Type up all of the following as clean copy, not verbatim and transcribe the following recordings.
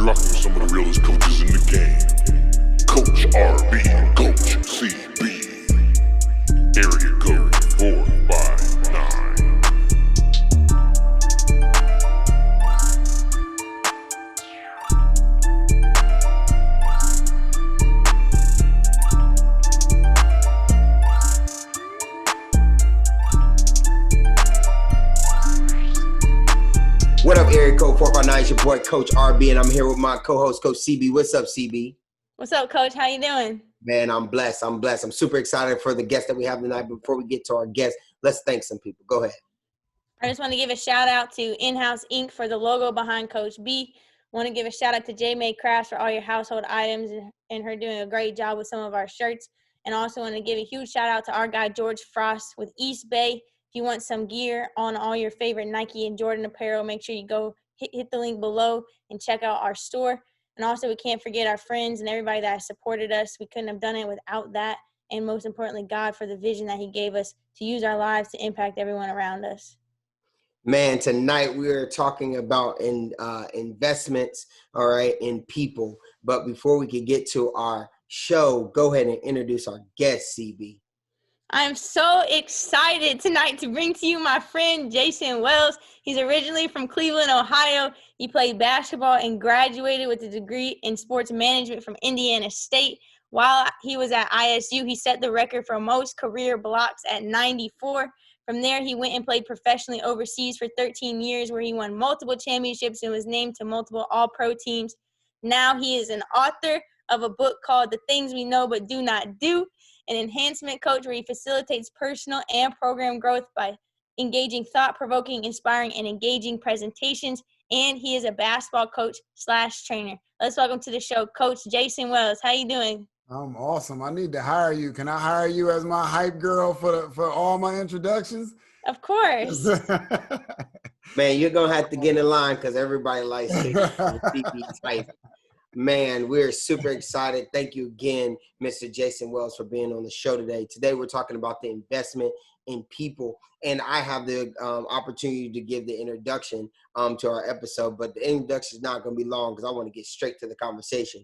rocking with some of the realest coaches in the game. Coach RB and Coach CB. Area code 459. What up, area code 459? It's your boy, Coach RB, and I'm here with my co-host, Coach CB. What's up, CB? What's up, Coach? How you doing? Man, I'm blessed. I'm super excited for the guest that we have tonight. Before we get to our guest, let's thank some people. Go ahead. I just want to give a shout out to In-House Inc. for the logo behind Coach B. Want to give a shout out to J May Crafts for all your household items and her doing a great job with some of our shirts. And also want to give a huge shout out to our guy, George Frost with East Bay. If you want some gear on all your favorite Nike and Jordan apparel, make sure you go hit the link below and check out our store. And also, we can't forget our friends and everybody that has supported us. We couldn't have done it without that. And most importantly, God for the vision that he gave us to use our lives to impact everyone around us. Man, tonight we are talking about investments, all right, in people. But before we could get to our show, go ahead and introduce our guest, CB. I'm so excited tonight to bring to you my friend Jayson Wells. He's originally from Cleveland, Ohio. He played basketball and graduated with a degree in sports management from Indiana State. While he was at ISU, he set the record for most career blocks at 94. From there, he went and played professionally overseas for 13 years, where he won multiple championships and was named to multiple All-Pro teams. Now he is an author of a book called The Things We Know But Do Not Do, an enhancement coach where he facilitates personal and program growth by engaging thought-provoking, inspiring, and engaging presentations. And he is a basketball coach / trainer. Let's welcome to the show, Coach Jayson Wells. How you doing? I'm awesome. I need to hire you. Can I hire you as my hype girl for all my introductions? Of course. Man, you're going to have to get in line because everybody likes CB type. Man, we're super excited. Thank you again, Mr. Jayson Wells, for being on the show today. Today, we're talking about the investment in people, and I have the opportunity to give the introduction to our episode, but the introduction is not going to be long because I want to get straight to the conversation.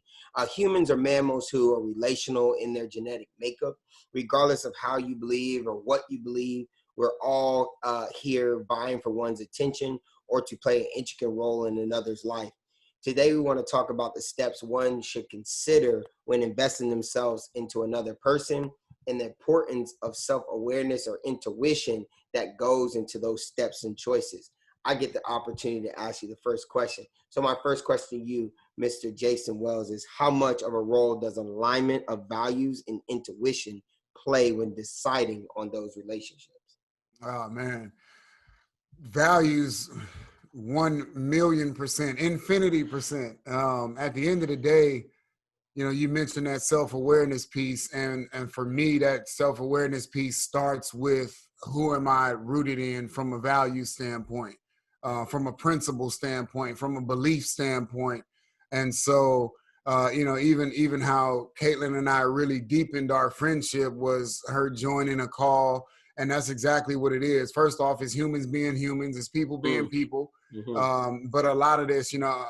Humans are mammals who are relational in their genetic makeup. Regardless of how you believe or what you believe, we're all here vying for one's attention or to play an intricate role in another's life. Today, we want to talk about the steps one should consider when investing themselves into another person and the importance of self-awareness or intuition that goes into those steps and choices. I get the opportunity to ask you the first question. So my first question to you, Mr. Jayson Wells, is how much of a role does alignment of values and intuition play when deciding on those relationships? Oh, man. Values... 1,000,000%, infinity percent. At the end of the day, you know, you mentioned that self-awareness piece. And for me, that self-awareness piece starts with who am I rooted in from a value standpoint, from a principle standpoint, from a belief standpoint. And so, you know, even how Caitlin and I really deepened our friendship was her joining a call. And that's exactly what it is. First off, it's humans being humans, it's people being people. Mm-hmm. But a lot of this, you know,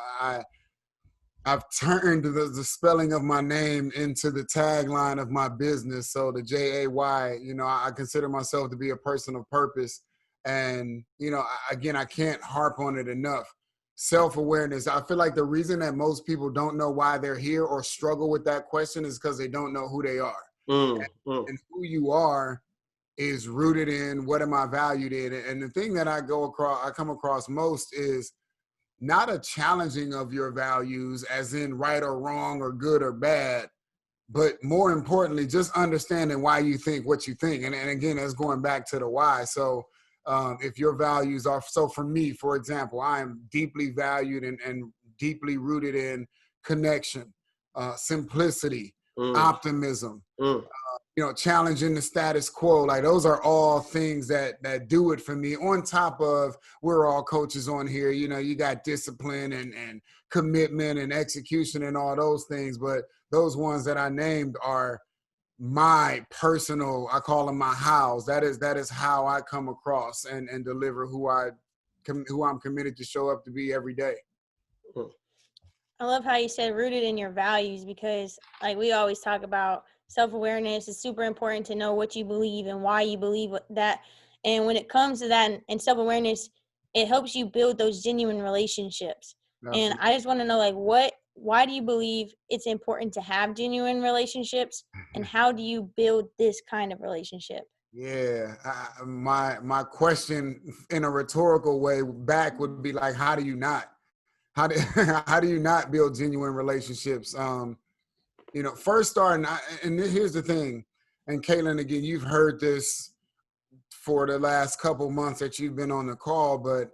I've turned the spelling of my name into the tagline of my business. So the Jay, you know, I consider myself to be a person of purpose. And, you know, again, I can't harp on it enough. Self-awareness. I feel like the reason that most people don't know why they're here or struggle with that question is because they don't know who they are. And who you are is rooted in what am I valued in. And the thing that I come across most is not a challenging of your values as in right or wrong or good or bad, but more importantly, just understanding why you think what you think. And again, that's going back to the why. So if your values are, so for me, for example, I am deeply valued and deeply rooted in connection, simplicity, optimism, you know, challenging the status quo. Like those are all things that do it for me. On top of, we're all coaches on here, you know, you got discipline and commitment and execution and all those things. But those ones that I named are my personal, I call them my hows. That is how I come across and deliver who I'm committed to show up to be every day. I love how you said rooted in your values, because like we always talk about, self-awareness is super important to know what you believe and why you believe that. And when it comes to that and self-awareness, it helps you build those genuine relationships. And Absolutely. I just want to know, like, why do you believe it's important to have genuine relationships, and how do you build this kind of relationship? Yeah, my question in a rhetorical way back would be like, how do you not? How do how do you not build genuine relationships? First starting, and here's the thing, and Caitlin, again, you've heard this for the last couple months that you've been on the call, but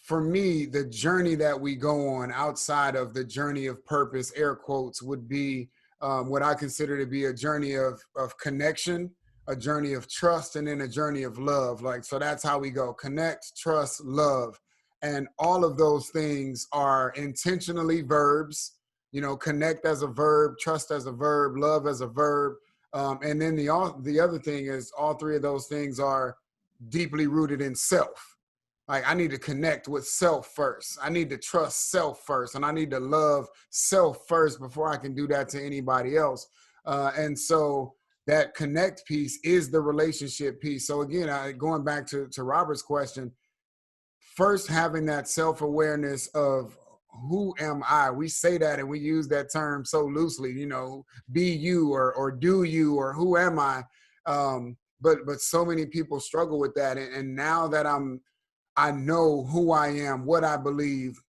for me, the journey that we go on outside of the journey of purpose, air quotes, would be what I consider to be a journey of connection, a journey of trust, and then a journey of love. Like, so that's how we go: connect, trust, love. And all of those things are intentionally verbs. Connect as a verb, trust as a verb, love as a verb. And then the other thing is, all three of those things are deeply rooted in self. Like, I need to connect with self first. I need to trust self first. And I need to love self first before I can do that to anybody else. And so that connect piece is the relationship piece. So again, going back to Robert's question, first having that self-awareness of, who am I? We say that and we use that term so loosely, be you or do you, or who am I? But so many people struggle with that. And now that I know who I am, what I believe,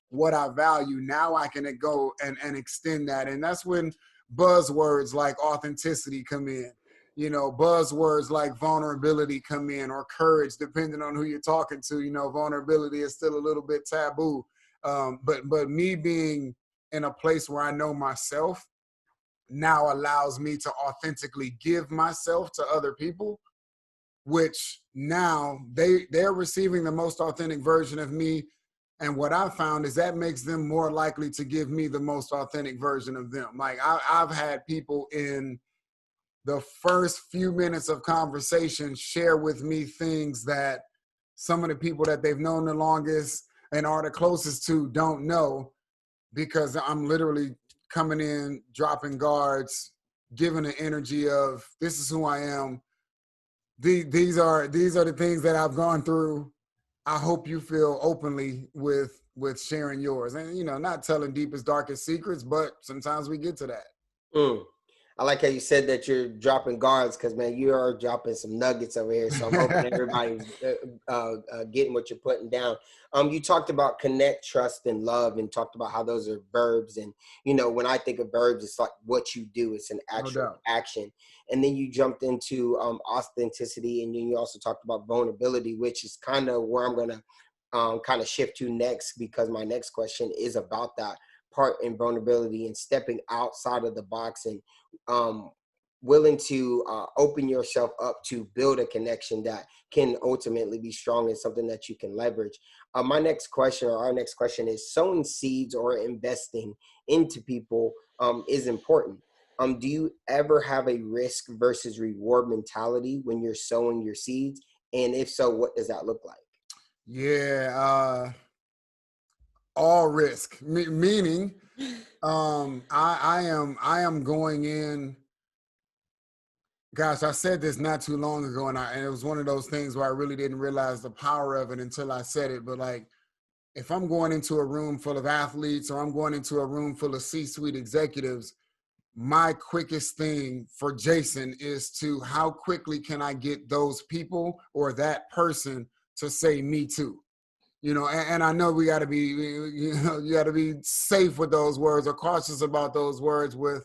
what I value, now I can go and extend that. And that's when buzzwords like authenticity come in. Buzzwords like vulnerability come in, or courage, depending on who you're talking to. Vulnerability is still a little bit taboo. But me being in a place where I know myself now allows me to authentically give myself to other people, which now they're receiving the most authentic version of me. And what I found is that makes them more likely to give me the most authentic version of them. Like, I've had people in the first few minutes of conversation share with me things that some of the people that they've known the longest and are the closest to don't know, because I'm literally coming in, dropping guards, giving the energy of, this is who I am. These are the things that I've gone through. I hope you feel openly with sharing yours, and not telling deepest, darkest secrets, but sometimes we get to that. I like how you said that you're dropping guards, because, man, you are dropping some nuggets over here. So I'm hoping everybody's getting what you're putting down. You talked about connect, trust, and love, and talked about how those are verbs. And, when I think of verbs, it's like what you do. It's an actual action. And then you jumped into authenticity, and then you also talked about vulnerability, which is kind of where I'm going to kind of shift to next, because my next question is about that part in vulnerability and stepping outside of the box, and willing to open yourself up to build a connection that can ultimately be strong and something that you can leverage. My next question, or our next question, is sowing seeds or investing into people is important. Do you ever have a risk versus reward mentality when you're sowing your seeds? And if so, what does that look like? Yeah, all risk, meaning I am going in. Gosh, I said this not too long ago, and it was one of those things where I really didn't realize the power of it until I said it. But like, if I'm going into a room full of athletes, or I'm going into a room full of C-suite executives, my quickest thing for Jayson is to, how quickly can I get those people or that person to say me too? And I know we got to be, you got to be safe with those words, or cautious about those words with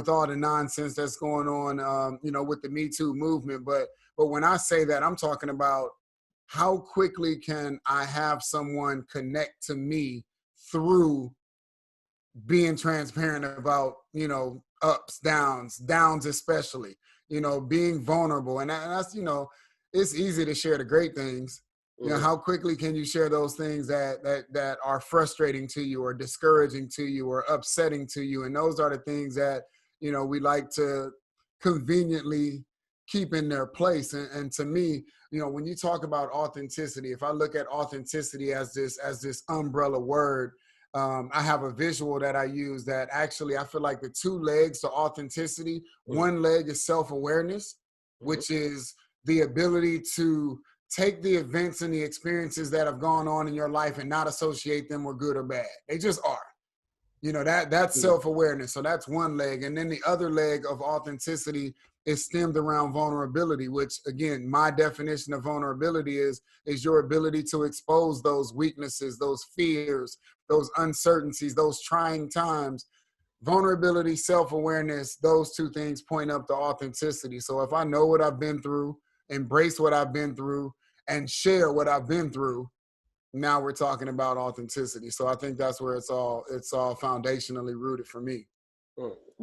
all the nonsense that's going on, with the Me Too movement. But when I say that, I'm talking about, how quickly can I have someone connect to me through being transparent about, ups, downs especially, being vulnerable. And that's, it's easy to share the great things. How quickly can you share those things that are frustrating to you, or discouraging to you, or upsetting to you? And those are the things that, we like to conveniently keep in their place. And to me, when you talk about authenticity, if I look at authenticity as this umbrella word, I have a visual that I use that actually I feel like the two legs to authenticity, one leg is self-awareness, which is the ability to take the events and the experiences that have gone on in your life and not associate them with good or bad. They just are. You know, that's self-awareness. So that's one leg. And then the other leg of authenticity is stemmed around vulnerability, which again, my definition of vulnerability is your ability to expose those weaknesses, those fears, those uncertainties, those trying times. Vulnerability, self-awareness, those two things point up to authenticity. So if I know what I've been through, embrace what I've been through, and share what I've been through, now we're talking about authenticity. So I think that's where it's all foundationally rooted for me.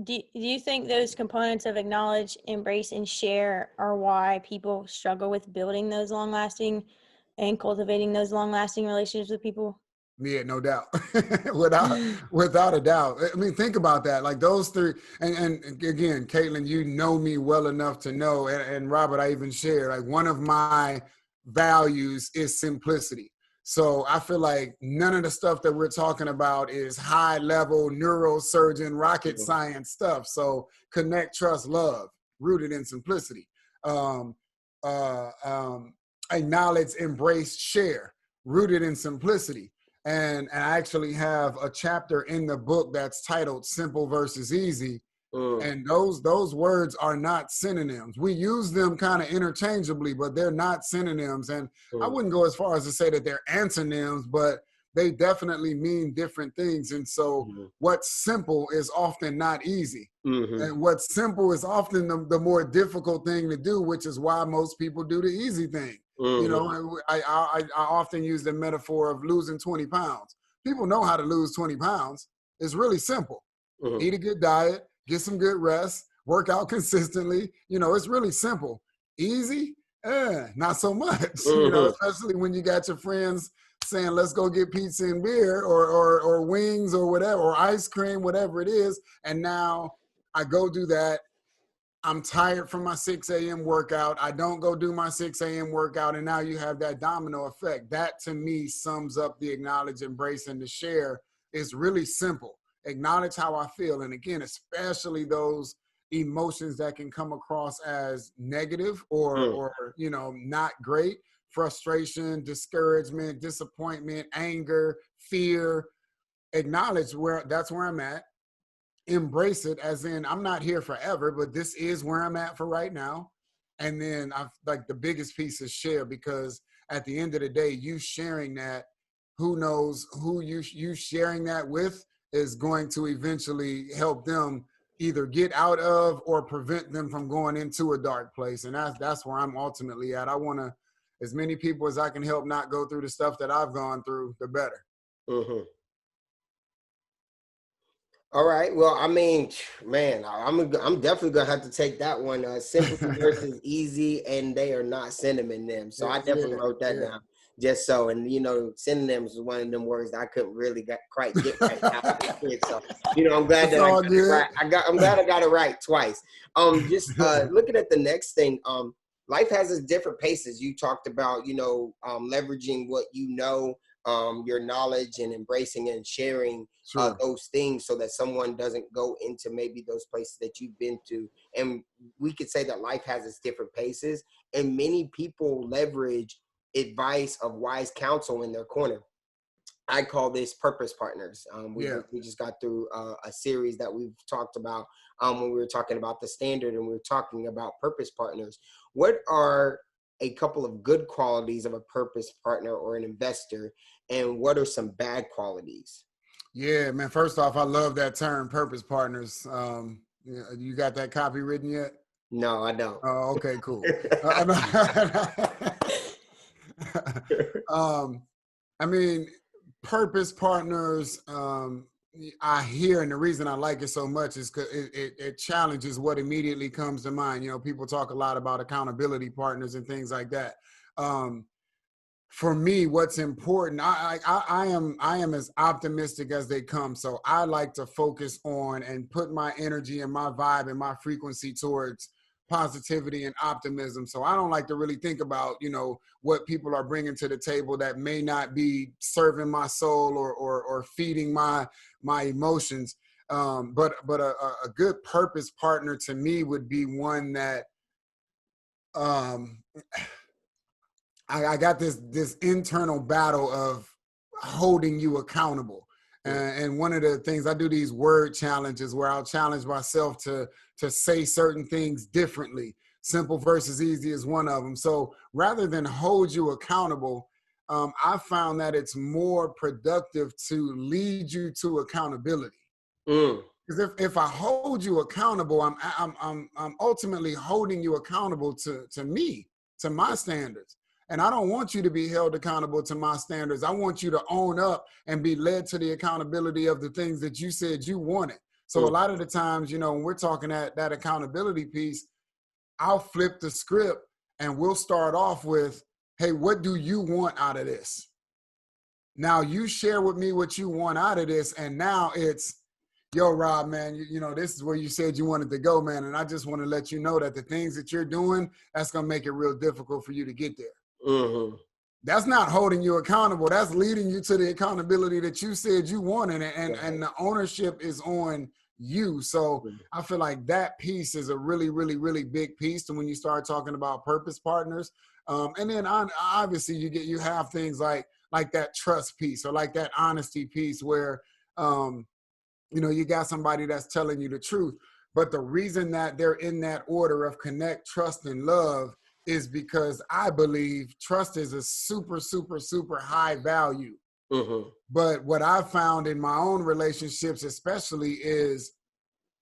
Do you think those components of acknowledge, embrace, and share are why people struggle with building those long-lasting and cultivating those long-lasting relationships with people? Yeah, no doubt. without a doubt. I mean, think about that. Like those three, and again, Caitlin, you know me well enough to know, and Robert, I even share, like one of my values is simplicity. So I feel like none of the stuff that we're talking about is high level neurosurgeon, rocket science stuff. So connect, trust, love, rooted in simplicity. Acknowledge, embrace, share, rooted in simplicity. And I actually have a chapter in the book that's titled Simple versus Easy. And those words are not synonyms. We use them kind of interchangeably, but they're not synonyms. And I wouldn't go as far as to say that they're antonyms, but they definitely mean different things. And so what's simple is often not easy. And what's simple is often the more difficult thing to do, which is why most people do the easy thing. You know, I often use the metaphor of losing 20 pounds. People know how to lose 20 pounds. It's really simple. Eat a good diet, get some good rest, work out consistently. You know, it's really simple. Easy? Not so much. You know, especially when you got your friends saying, let's go get pizza and beer or wings or whatever, or ice cream, whatever it is. And now I go do that. I'm tired from my 6 a.m. workout. I don't go do my 6 a.m. workout. And now you have that domino effect. That to me sums up the acknowledge, embrace, and the share. Is really simple. Acknowledge how I feel. And again, especially those emotions that can come across as negative or you know, not great. Frustration, discouragement, disappointment, anger, fear. Acknowledge that's where I'm at. Embrace it as in I'm not here forever, but this is where I'm at for right now. And then I like the biggest piece is share, because at the end of the day, you sharing that, who knows who you sharing that with is going to eventually help them either get out of or prevent them from going into a dark place. And that's where I'm ultimately at. I want to, as many people as I can help not go through the stuff that I've gone through, the better. All right. Well, I mean, man, I'm definitely gonna have to take that one. Simple versus easy, and they are not synonyms. So I definitely wrote that down. Just so, and you know, synonyms is one of them words that I couldn't really quite get right now. So, you know, I'm glad that I got it right. I'm glad I got it right twice. Just looking at the next thing. Life has its different paces. You talked about, you know, leveraging what you know. Your knowledge and embracing and sharing those things so that someone doesn't go into maybe those places that you've been to. And we could say that life has its different paces, and many people leverage advice of wise counsel in their corner. I call this purpose partners. We just got through a series that we've talked about when we were talking about the standard, and we were talking about purpose partners. What are a couple of good qualities of a purpose partner or an investor, and what are some bad qualities? Yeah, man. First off, I love that term, purpose partners. You got that copy written yet? No, I don't. Oh, okay, cool. I mean, purpose partners, I hear, and the reason I like it so much is because it challenges what immediately comes to mind. You know, people talk a lot about accountability partners and things like that. For me, what's important, I am as optimistic as they come. So I like to focus on and put my energy and my vibe and my frequency towards positivity and optimism. So I don't like to really think about, you know, what people are bringing to the table that may not be serving my soul or feeding my emotions. But a good purpose partner to me would be one that I got this internal battle of holding you accountable. And one of the things, I do these word challenges where I'll challenge myself to say certain things differently. Simple versus easy is one of them. So rather than hold you accountable, I found that it's more productive to lead you to accountability. Because if I hold you accountable, I'm ultimately holding you accountable to me, to my standards. And I don't want you to be held accountable to my standards. I want you to own up and be led to the accountability of the things that you said you wanted. So a lot of the times, you know, when we're talking that accountability piece, I'll flip the script and we'll start off with, hey, what do you want out of this? Now you share with me what you want out of this. And now it's, yo, Rob, man, you know, this is where you said you wanted to go, man. And I just want to let you know that the things that you're doing, that's going to make it real difficult for you to get there. That's not holding you accountable. That's leading you to the accountability that you said you wanted, and the ownership is on you. So I feel like that piece is a really, really, really big piece. And when you start talking about purpose partners, and then obviously you have things like that trust piece or like that honesty piece where, you know, you got somebody that's telling you the truth. But the reason that they're in that order of connect, trust, and love is because I believe trust is a super, super, super high value. But what I've found in my own relationships especially is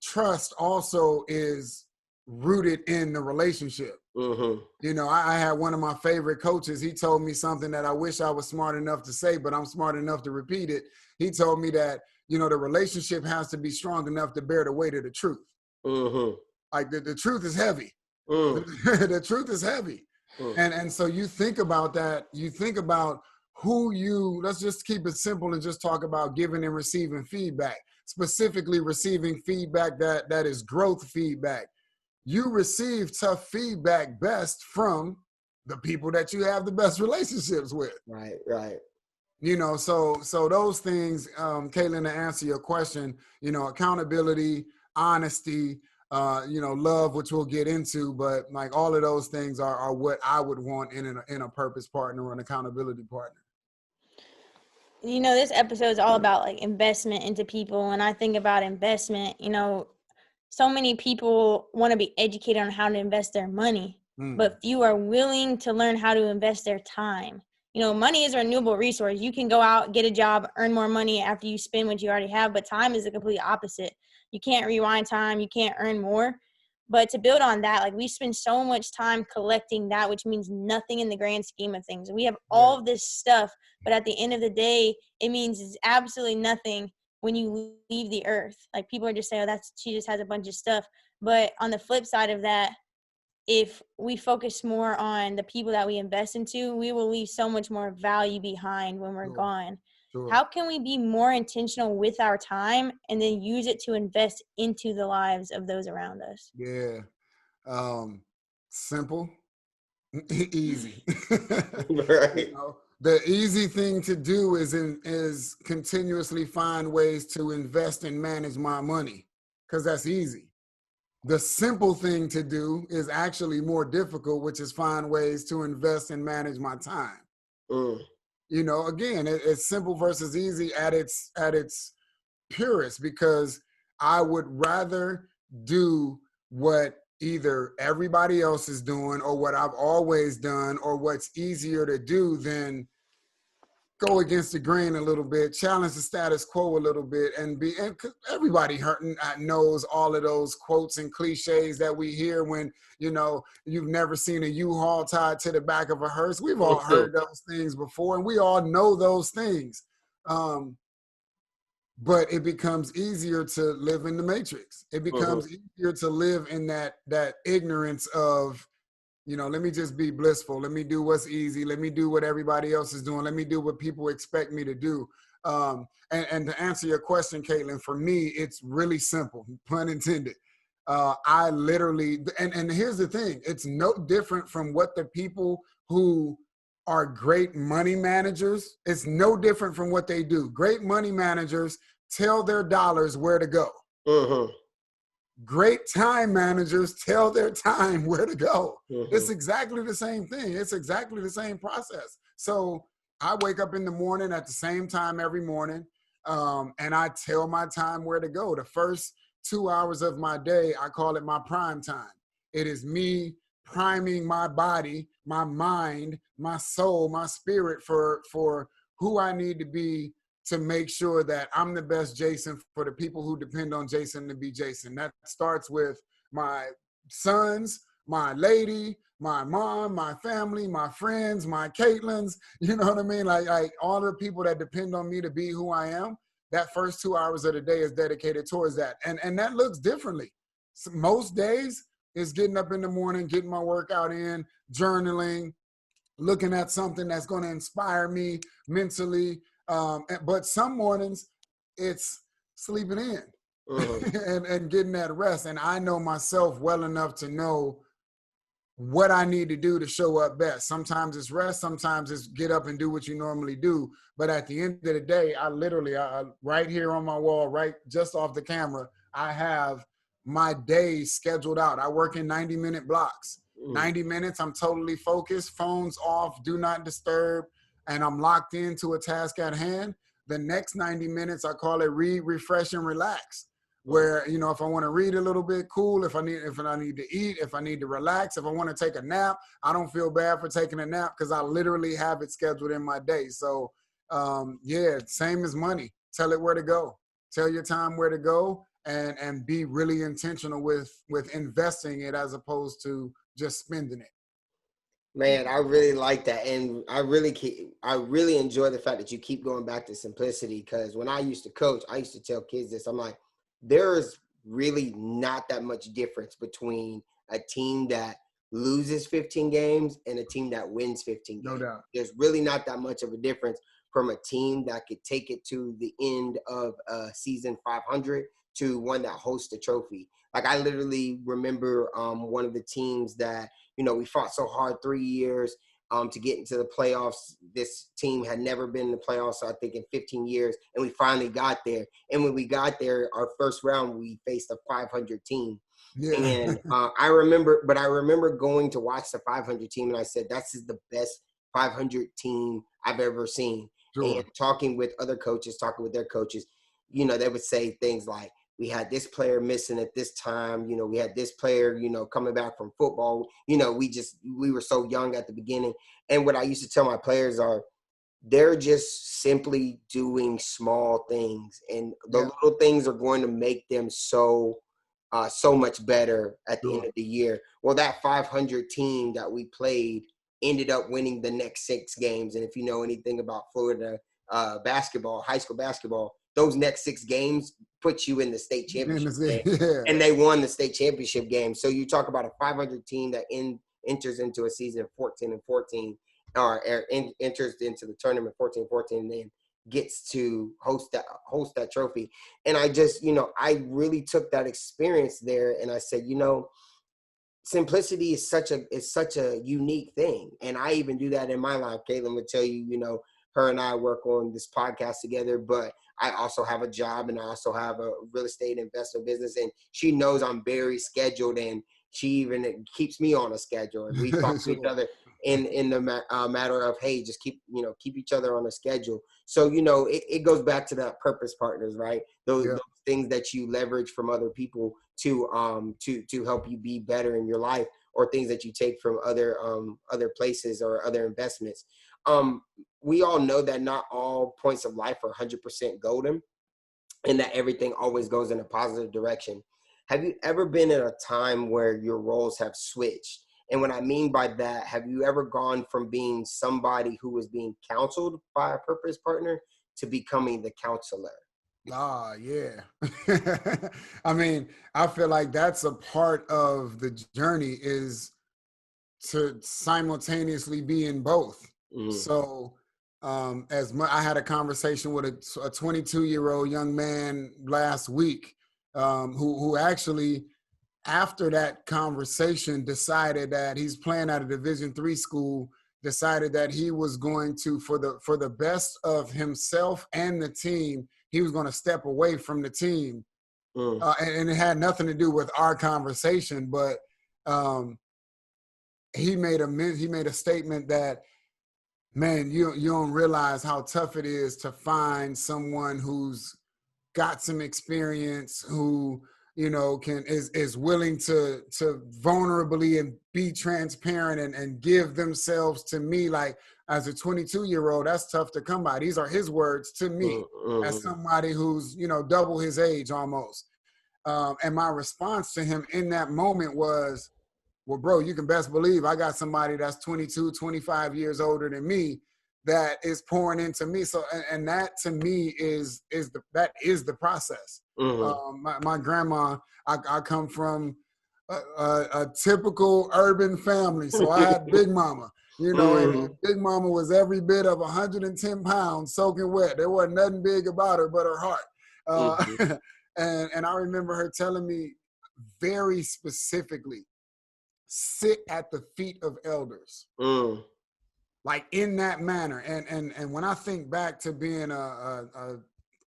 trust also is rooted in the relationship. You know, I had one of my favorite coaches. He told me something that I wish I was smart enough to say, but I'm smart enough to repeat it. He told me that, you know, the relationship has to be strong enough to bear the weight of the truth. Like the truth is heavy. The truth is heavy. And so you think about that. You think about let's just keep it simple and just talk about giving and receiving feedback, specifically receiving feedback that is growth feedback. You receive tough feedback best from the people that you have the best relationships with. Right. You know, so those things, Caitlin, to answer your question, you know, accountability, honesty, you know, love, which we'll get into, but like all of those things are what I would want in a purpose partner or an accountability partner. You know, this episode is all about like investment into people. When I think about investment, you know, so many people want to be educated on how to invest their money, but few are willing to learn how to invest their time. You know, money is a renewable resource. You can go out, get a job, earn more money after you spend what you already have, but time is the complete opposite. You can't rewind time. You can't earn more. But to build on that, like we spend so much time collecting that, which means nothing in the grand scheme of things. We have all of this stuff, but at the end of the day, it means it's absolutely nothing when you leave the earth. Like people are just saying, oh, she just has a bunch of stuff. But on the flip side of that, if we focus more on the people that we invest into, we will leave so much more value behind when we're gone. How can we be more intentional with our time and then use it to invest into the lives of those around us? Yeah. Simple, easy. Right. You know, the easy thing to do is continuously find ways to invest and manage my money, because that's easy. The simple thing to do is actually more difficult, which is find ways to invest and manage my time. You know, again, it's simple versus easy at its purest, because I would rather do what either everybody else is doing or what I've always done or what's easier to do than go against the grain a little bit, challenge the status quo a little bit, and everybody knows all of those quotes and cliches that we hear when, you know, you've never seen a U-Haul tied to the back of a hearse. We've all heard those things before, and we all know those things. But it becomes easier to live in the matrix. It becomes easier to live in that ignorance of, you know, let me just be blissful. Let me do what's easy. Let me do what everybody else is doing. Let me do what people expect me to do. And to answer your question, Caitlin, for me, it's really simple, pun intended. I literally, and here's the thing, it's no different from what the people who are great money managers, it's no different from what they do. Great money managers tell their dollars where to go. Mm-hmm. Great time managers tell their time where to go. Mm-hmm. It's exactly the same thing. It's exactly the same process. So I wake up in the morning at the same time every morning, and I tell my time where to go. The first 2 hours of my day, I call it my prime time. It is me priming my body, my mind, my soul, my spirit for who I need to be to make sure that I'm the best Jayson for the people who depend on Jayson to be Jayson. That starts with my sons, my lady, my mom, my family, my friends, my Caitlins, you know what I mean? Like all the people that depend on me to be who I am, that first 2 hours of the day is dedicated towards that. And that looks differently. So most days is getting up in the morning, getting my workout in, journaling, looking at something that's going to inspire me mentally. But some mornings it's sleeping in and getting that rest. And I know myself well enough to know what I need to do to show up best. Sometimes it's rest, sometimes it's get up and do what you normally do. But at the end of the day, I literally, right here on my wall, right just off the camera, I have my days scheduled out. I work in 90-minute blocks. 90 minutes, I'm totally focused, phones off, do not disturb, and I'm locked into a task at hand. The next 90 minutes, I call it read, refresh, and relax. Where, you know, if I want to read a little bit, cool. If I need to eat, if I need to relax, if I want to take a nap, I don't feel bad for taking a nap because I literally have it scheduled in my day. So, yeah, same as money. Tell it where to go. Tell your time where to go, and be really intentional with investing it as opposed to just spending it. Man, I really like that, and I really enjoy the fact that you keep going back to simplicity. Because when I used to coach, I used to tell kids this. I'm like, there's really not that much difference between a team that loses 15 games and a team that wins 15 games. No doubt. There's really not that much of a difference from a team that could take it to the end of season 500 to one that hosts the trophy. Like, I literally remember one of the teams that, you know, we fought so hard 3 years to get into the playoffs. This team had never been in the playoffs, I think, in 15 years, and we finally got there. And when we got there, our first round, we faced a 500 team. Yeah. And I remember going to watch the 500 team, and I said, "That's the best 500 team I've ever seen." Sure. And talking with other coaches, talking with their coaches, you know, they would say things like, we had this player missing at this time. You know, we had this player, you know, coming back from football. You know, we were so young at the beginning. And what I used to tell my players are, they're just simply doing small things. And the little things are going to make them so much better at the end of the year. Well, that 500 team that we played ended up winning the next 6 games. And if you know anything about Florida basketball, high school basketball, those next 6 games put you in the state championship game. And they won the state championship game. So you talk about a 500 team that enters into a season 14-14, or enters into the tournament 14-14, and then gets to host that trophy. And I just, you know, I really took that experience there, and I said, you know, simplicity is such a unique thing. And I even do that in my life. Caitlin would tell you, you know, her and I work on this podcast together, but I also have a job, and I also have a real estate investment business, and she knows I'm very scheduled, and she even keeps me on a schedule, and we talk to each other in the matter of, hey, just keep each other on a schedule. So, you know, it goes back to that purpose partners, right? Those things that you leverage from other people to help you be better in your life, or things that you take from other places or other investments. We all know that not all points of life are 100% golden, and that everything always goes in a positive direction. Have you ever been in a time where your roles have switched? And what I mean by that, have you ever gone from being somebody who was being counseled by a purpose partner to becoming the counselor? Yeah. I mean, I feel like that's a part of the journey, is to simultaneously be in both. Mm-hmm. So I had a conversation with a 22-year-old young man last week who actually after that conversation, decided that he's playing at a Division III school, decided that he was going to, for the best of himself and the team, he was going to step away from the team. And it had nothing to do with our conversation, but he made a statement that, man, you don't realize how tough it is to find someone who's got some experience, who, you know, is willing to vulnerably and be transparent and give themselves to me. Like, as a 22-year-old, that's tough to come by. These are his words to me as somebody who's, you know, double his age almost. And my response to him in that moment was, well, bro, you can best believe I got somebody that's 22, 25 years older than me that is pouring into me. So, and that to me is the process. My grandma, I come from a typical urban family. So I had Big Mama, you know, and Big Mama was every bit of 110 pounds soaking wet. There wasn't nothing big about her but her heart. And I remember her telling me very specifically, sit at the feet of elders. Like in that manner. And when I think back to being a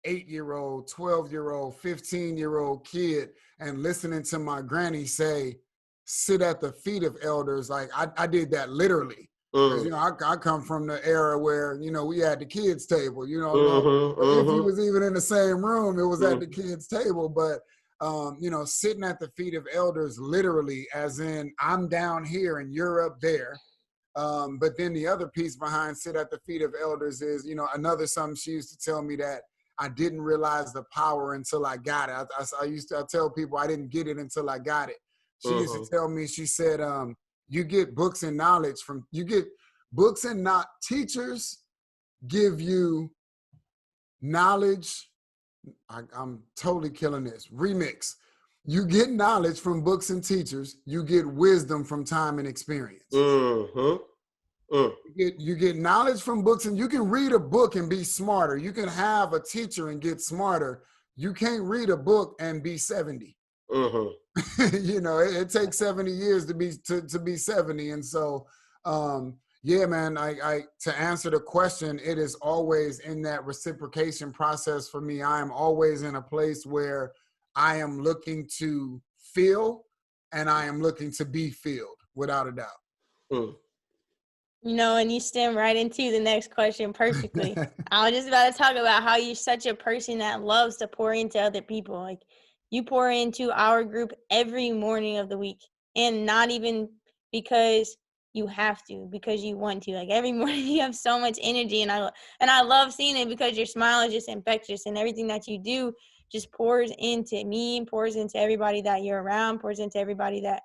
8-year-old, 12-year-old, 15-year-old kid and listening to my granny say, sit at the feet of elders, like I did that literally. Because, you know, I come from the era where, you know, we had the kids' table, you know, if you was even in the same room, it was at the kids' table. But, you know, sitting at the feet of elders literally, as in I'm down here and you're up there. But then the other piece behind sit at the feet of elders is, you know, another something she used to tell me that I didn't realize the power until I got it. I tell people I didn't get it until I got it. She used to tell me, she said, you get books and knowledge teachers give you knowledge. I'm totally killing this. Remix. You get knowledge from books and teachers. You get wisdom from time and experience. You get knowledge from books, and you can read a book and be smarter. You can have a teacher and get smarter. You can't read a book and be 70. You know, it takes 70 years to be 70. And so, yeah, man, I to answer the question, it is always in that reciprocation process for me. I am always in a place where I am looking to feel and I am looking to be filled, without a doubt. You know, and you stem right into the next question perfectly. I was just about to talk about how you're such a person that loves to pour into other people. Like, you pour into our group every morning of the week, and not even because you have to, because you want to. Like, every morning you have so much energy, and I love seeing it because your smile is just infectious, and everything that you do just pours into me, pours into everybody that you're around, pours into everybody that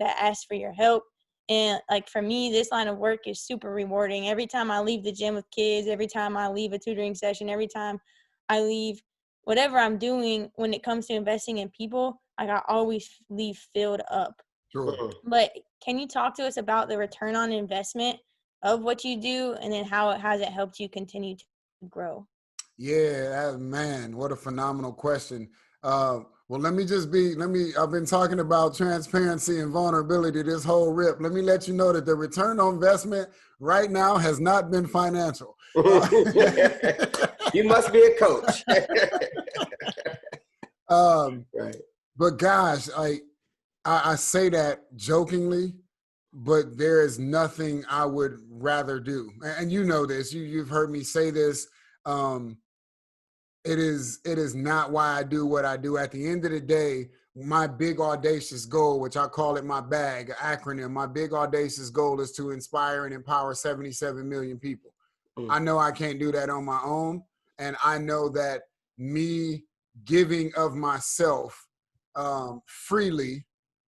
asks for your help. And like, for me, this line of work is super rewarding. Every time I leave the gym with kids, every time I leave a tutoring session, every time I leave whatever I'm doing when it comes to investing in people, like, I always leave filled up. Sure. But can you talk to us about the return on investment of what you do, and then how has it helped you continue to grow? Yeah, man, what a phenomenal question. Well, I've been talking about transparency and vulnerability this whole rip. Let me let you know that the return on investment right now has not been financial. You must be a coach. Right. But gosh, I say that jokingly, but there is nothing I would rather do. And you know this, you've heard me say this. It is not why I do what I do. At the end of the day, my big audacious goal, which I call it my BAG, acronym, my big audacious goal is to inspire and empower 77 million people. I know I can't do that on my own. And I know that me giving of myself freely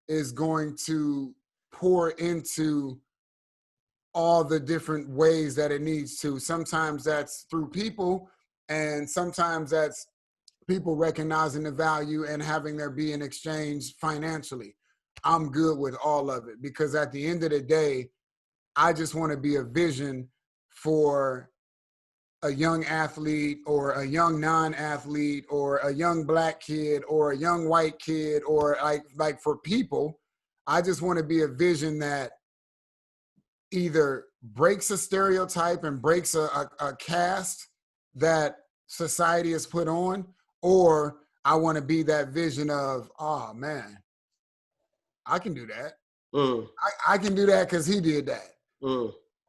is going to pour into all the different ways that it needs to. Sometimes that's through people, and sometimes that's people recognizing the value and having there be an exchange financially. I'm good with all of it, because at the end of the day, I just want to be a vision for a young athlete or a young non-athlete or a young black kid or a young white kid, or like for people, I just want to be a vision that either breaks a stereotype and breaks a cast that society has put on, or I want to be that vision of, oh man, I can do that. I can do that because he did that.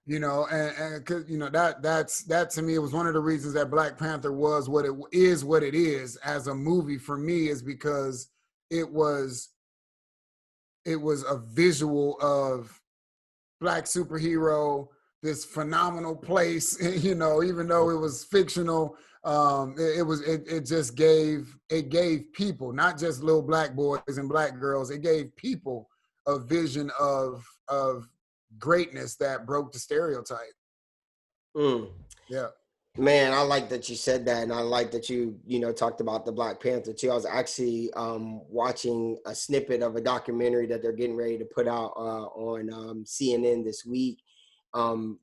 You know, and cause, you know, that to me, it was one of the reasons that Black Panther was what it is as a movie for me, is because it was a visual of Black superhero, this phenomenal place, you know, even though it was fictional, it just gave people, not just little black boys and black girls, it gave people a vision of greatness that broke the stereotype. Yeah. Man, I like that you said that, and I like that you talked about the Black Panther too. I was actually watching a snippet of a documentary that they're getting ready to put out on CNN this week.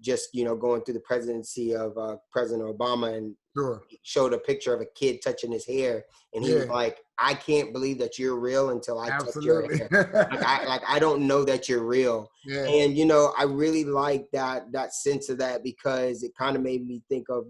Just going through the presidency of President Obama, and Sure. showed a picture of a kid touching his hair, and he was like, "I can't believe that you're real until I touch your hair. I don't know that you're real." Yeah. And I really like that sense of that, because it kind of made me think of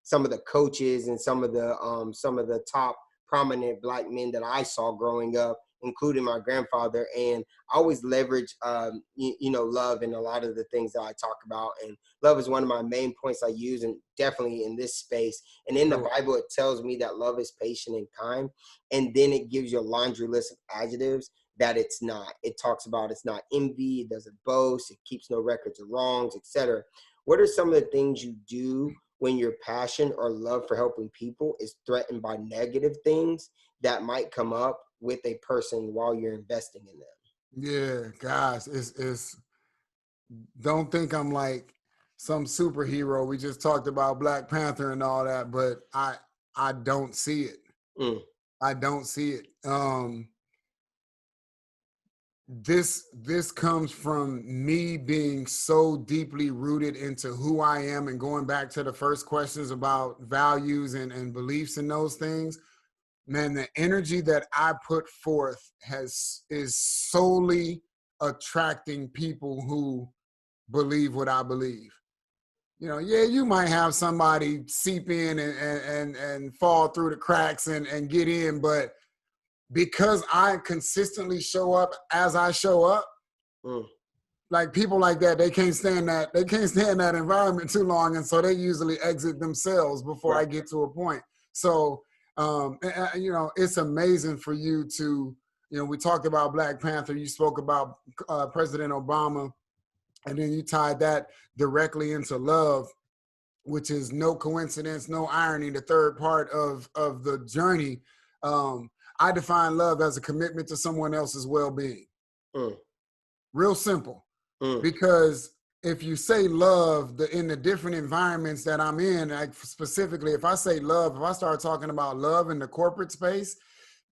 some of the coaches and some of the top prominent black men that I saw growing up, including my grandfather. And I always leverage love in a lot of the things that I talk about, and love is one of my main points I use, and definitely in this space. And in the Bible, it tells me that love is patient and kind, and then it gives you a laundry list of adjectives that it's not. It talks about it's not envy, it doesn't boast, it keeps no records of wrongs, etc. What are some of the things you do when your passion or love for helping people is threatened by negative things that might come up with a person while you're investing in them? Yeah, gosh, it's don't think I'm like some superhero. We just talked about Black Panther and all that, but I don't see it. I don't see it. This comes from me being so deeply rooted into who I am, and going back to the first questions about values and beliefs and those things. Man, the energy that I put forth is solely attracting people who believe what I believe. You might have somebody seep in and fall through the cracks and get in, but because I consistently show up as I show up, like people like that, they can't stand that environment too long, and so they usually exit themselves before I get to a point. So it's amazing for you to, we talked about Black Panther, you spoke about President Obama, and then you tied that directly into love, which is no coincidence, no irony, the third part of the journey. I define love as a commitment to someone else's well-being. Real simple. Because if you say love in the different environments that I'm in, like specifically, if I say love, if I start talking about love in the corporate space,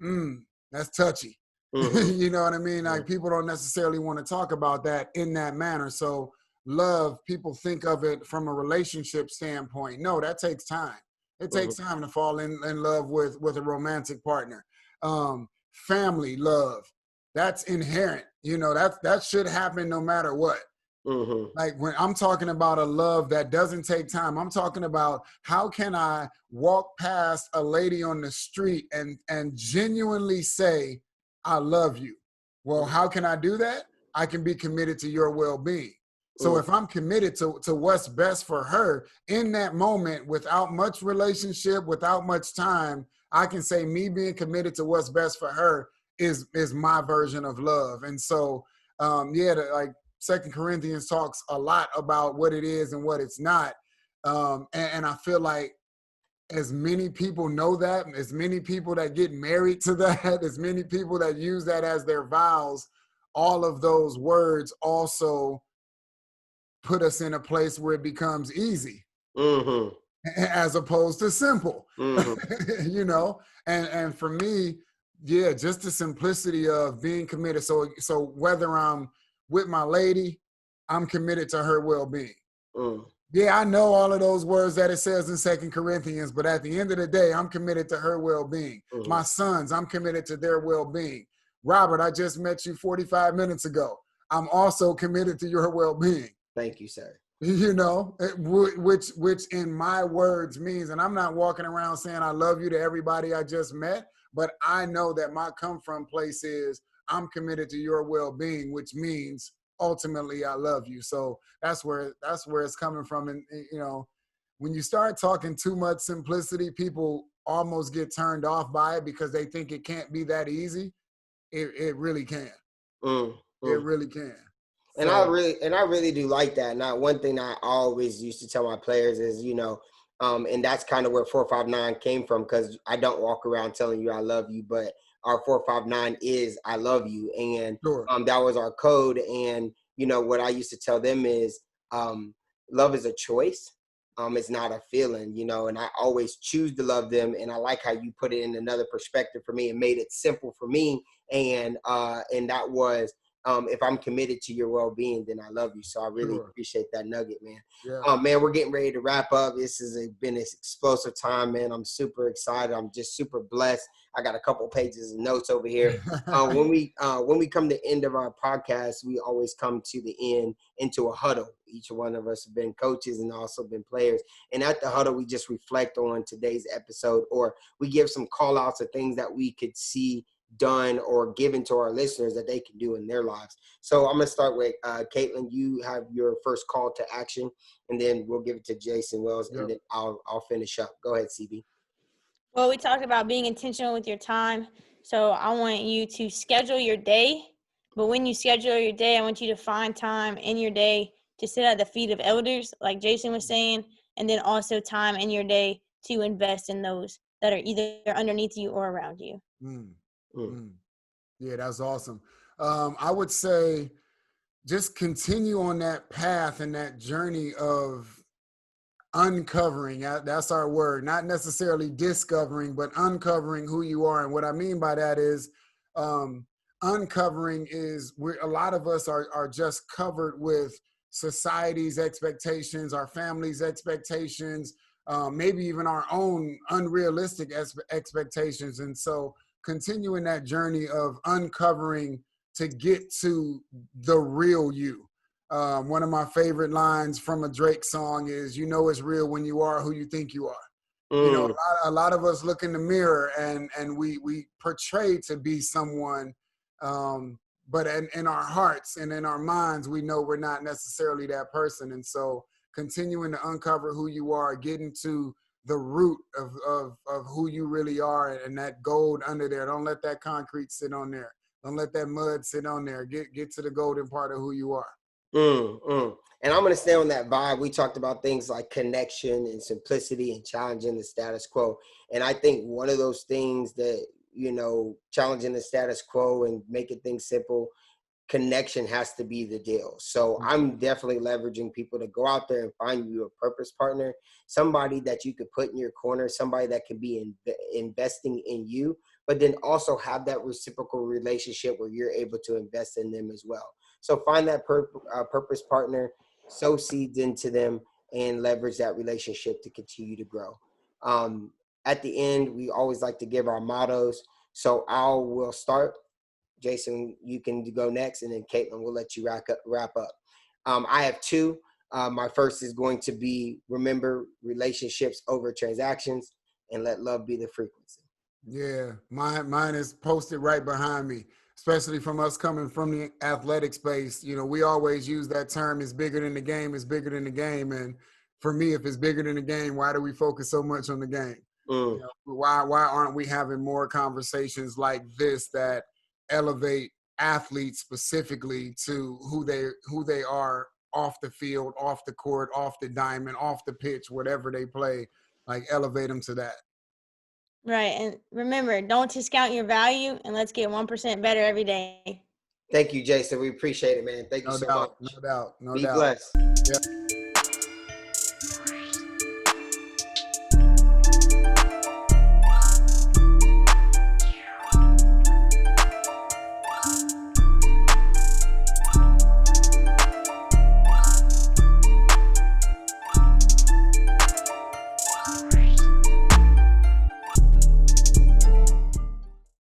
that's touchy. You know what I mean? Like people don't necessarily want to talk about that in that manner. So love, people think of it from a relationship standpoint. No, that takes time. It takes time to fall in love with a romantic partner. Family love, that's inherent. That should happen no matter what. Like when I'm talking about a love that doesn't take time, I'm talking about how can I walk past a lady on the street and genuinely say, I love you. Well, how can I do that? I can be committed to your well-being. So if I'm committed to what's best for her in that moment, without much relationship, without much time, I can say me being committed to what's best for her is my version of love. And so, like 2 Corinthians talks a lot about what it is and what it's not. And I feel like as many people know that, as many people that get married to that, as many people that use that as their vows, all of those words also put us in a place where it becomes easy as opposed to simple, and for me, just the simplicity of being committed. So whether I'm with my lady, I'm committed to her well-being. Yeah, I know all of those words that it says in 2 Corinthians, but at the end of the day, I'm committed to her well-being. Mhm. My sons, I'm committed to their well-being. Robert, I just met you 45 minutes ago. I'm also committed to your well-being. Thank you, sir. You know, which in my words means, and I'm not walking around saying I love you to everybody I just met, but I know that my come from place is I'm committed to your well-being, which means ultimately I love you. So that's where it's coming from. And you know, when you start talking too much simplicity, people almost get turned off by it because they think it can't be that easy. It really can. Mm, It mm. really can. And I really do like that. Now, one thing I always used to tell my players is, you know, and that's kind of where 459 came from, because I don't walk around telling you I love you, but our 459 is I love you, and Sure. that was our code. And you know what I used to tell them is, love is a choice. It's not a feeling, you know. And I always choose to love them. And I like how you put it in another perspective for me and made it simple for me. And that was, if I'm committed to your well-being, then I love you. So I really appreciate that nugget, man. Yeah. Man, we're getting ready to wrap up. This has been an explosive time, man. I'm super excited. I'm just super blessed. I got a couple pages of notes over here. When we come to the end of our podcast, we always come to the end into a huddle. Each one of us have been coaches and also been players. And at the huddle, we just reflect on today's episode, or we give some call outs of things that we could see done or given to our listeners that they can do in their lives. So I'm going to start with Caitlin. You have your first call to action, and then we'll give it to Jayson Wells, and then I'll finish up. Go ahead, CB. Well, we talked about being intentional with your time. So I want you to schedule your day. But when you schedule your day, I want you to find time in your day to sit at the feet of elders, like Jayson was saying, and then also time in your day to invest in those that are either underneath you or around you. Yeah, that's awesome. I would say just continue on that path and that journey of uncovering. That's our word, not necessarily discovering, but uncovering who you are. And what I mean by that is uncovering is a lot of us are just covered with society's expectations, our family's expectations, maybe even our own unrealistic expectations. And so continuing that journey of uncovering to get to the real you. One of my favorite lines from a Drake song is, you know it's real when you are who you think you are. You know, a lot of us look in the mirror and we portray to be someone, but in our hearts and in our minds, we know we're not necessarily that person. And so continuing to uncover who you are, getting to the root of who you really are, and that gold under there. Don't let that concrete sit on there. Don't let that mud sit on there. Get to the golden part of who you are. And I'm going to stay on that vibe. We talked about things like connection and simplicity and challenging the status quo. And I think one of those things that, you know, challenging the status quo and making things simple, connection has to be the deal. So I'm definitely leveraging people to go out there and find you a purpose partner, somebody that you could put in your corner, somebody that could be investing in you, but then also have that reciprocal relationship where you're able to invest in them as well. So find that purpose partner, sow seeds into them, and leverage that relationship to continue to grow. At the end, we always like to give our mottos. So will start. Jayson, you can go next, and then Caitlin will let you wrap up. I have two. My first is going to be, remember relationships over transactions, and let love be the frequency. Yeah, mine is posted right behind me, especially from us coming from the athletic space. You know, we always use that term, is bigger than the game, is bigger than the game. And for me, if it's bigger than the game, why do we focus so much on the game? You know, why aren't we having more conversations like this that elevate athletes specifically to who they are off the field, off the court, off the diamond, off the pitch, whatever they play, like elevate them to that. Right. And remember, don't discount your value, and let's get 1% better every day. Thank you, Jayson. We appreciate it, man. Thank you so much. No doubt. Be blessed. Yeah.